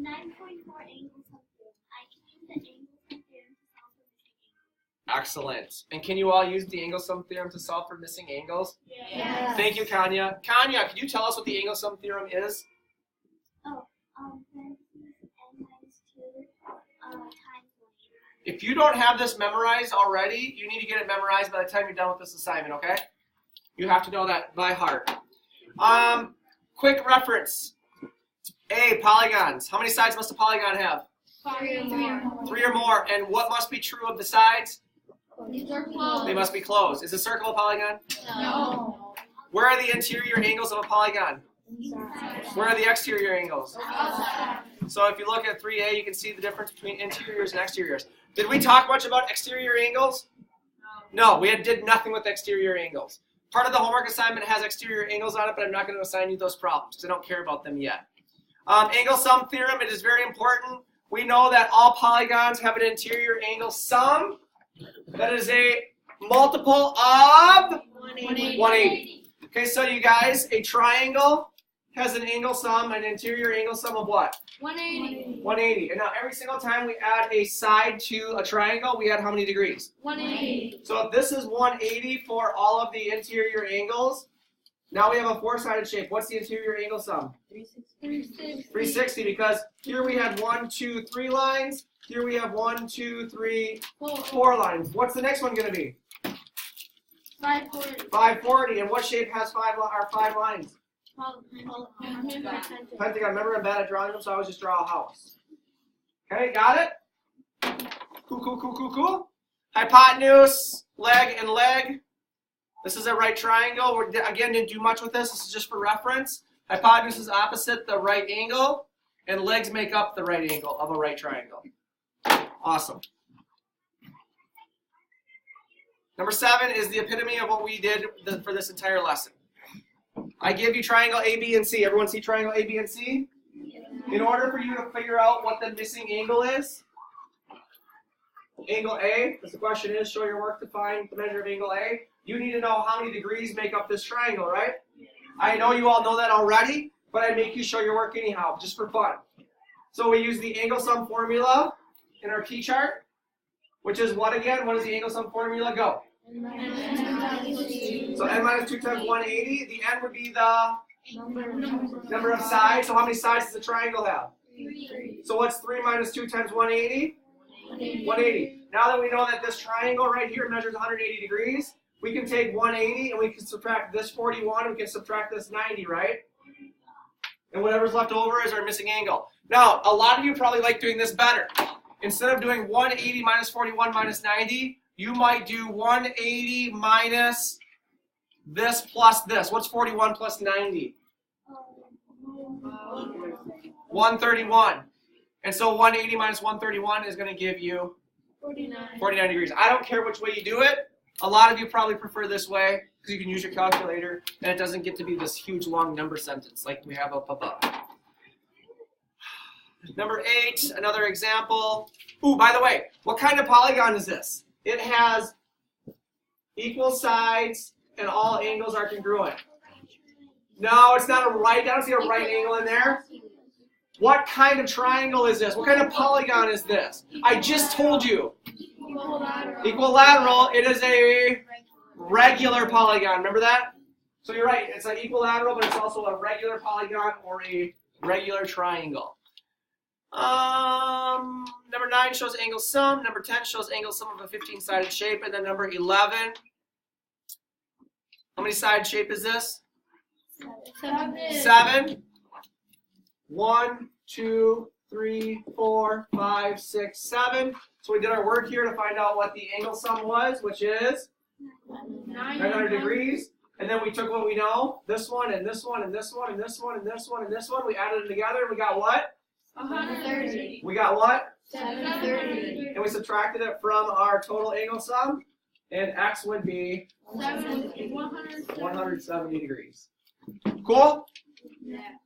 9.4 Angle Sum Theorem. I can use the Angle Sum Theorem to solve for missing angles. Excellent. And can you all use the Angle Sum Theorem to solve for missing angles? Yes. Thank you, Kanya. Kanya, could you tell us what the Angle Sum Theorem is? Parentheses n minus 2 times 1. If you don't have this memorized already, you need to get it memorized by the time you're done with this assignment, okay? You have to know that by heart. Quick reference. A, polygons. How many sides must a polygon have? 3 or more. 3 or more. And what must be true of the sides? These are closed. They must be closed. Is a circle a polygon? No. Where are the interior angles of a polygon? Where are the exterior angles? So if you look at 3A, you can see the difference between interiors and exteriors. Did we talk much about exterior angles? No, we did nothing with exterior angles. Part of the homework assignment has exterior angles on it, but I'm not going to assign you those problems because I don't care about them yet. Angle sum theorem, it is very important. We know that all polygons have an interior angle sum that is a multiple of 180. Okay, so you guys, a triangle has an angle sum, an interior angle sum of what? 180. 180. And now every single time we add a side to a triangle, we add how many degrees? 180. So if this is 180 for all of the interior angles, now we have a four-sided shape. What's the interior angle sum? 360. 360, because here we had 1, 2, 3 lines. Here we have 1, 2, 3, 4 lines. What's the next one going to be? 540. 540. And what shape has five lines? Pentagon. Remember, I'm bad at drawing them, so I always just draw a house. Okay, got it? Cool. Hypotenuse, leg, and leg. This is a right triangle. We again didn't do much with this. This is just for reference. Hypotenuse is opposite the right angle, and legs make up the right angle of a right triangle. Awesome. Number 7 is the epitome of what we did for this entire lesson. I give you triangle A, B, and C. Everyone see triangle A, B, and C? In order for you to figure out what the missing angle is, angle A, because the question is, show your work to find the measure of angle A, you need to know how many degrees make up this triangle, right? I know you all know that already, but I make you show your work anyhow, just for fun. So we use the angle sum formula in our T-chart, which is what again? What does the angle sum formula go? So n minus 2 times 180. The n would be the number of sides. So how many sides does a triangle have? 3. So what's 3 minus 2 times 180? 180. Now that we know that this triangle right here measures 180 degrees, we can take 180 and we can subtract this 41 and we can subtract this 90, right? And whatever's left over is our missing angle. Now, a lot of you probably like doing this better. Instead of doing 180 minus 41 minus 90, you might do 180 minus this plus this. What's 41 plus 90? 131. And so 180 minus 131 is going to give you 49 degrees. I don't care which way you do it. A lot of you probably prefer this way because you can use your calculator and it doesn't get to be this huge long number sentence like we have up above. Number 8, another example. Ooh, by the way, what kind of polygon is this? It has equal sides and all angles are congruent. No, it's not a right. I don't see a right angle in there. What kind of triangle is this? What kind of polygon is this? I just told you. Equilateral. It is a regular polygon. Remember that? So you're right. It's an equilateral, but it's also a regular polygon or a regular triangle. Number 9 shows angle sum. Number 10 shows angle sum of a 15-sided shape. And then number 11. How many side shape is this? 7. 1, 2, 3, 4, 5, 6, 7. So we did our work here to find out what the angle sum was, which is 900 degrees. And then we took what we know, this one, and this one, and this one, and this one, and this one, and this one. We added them together, and we got what? 130. We got what? 730. And we subtracted it from our total angle sum, and x would be 170 degrees. Cool? Yeah.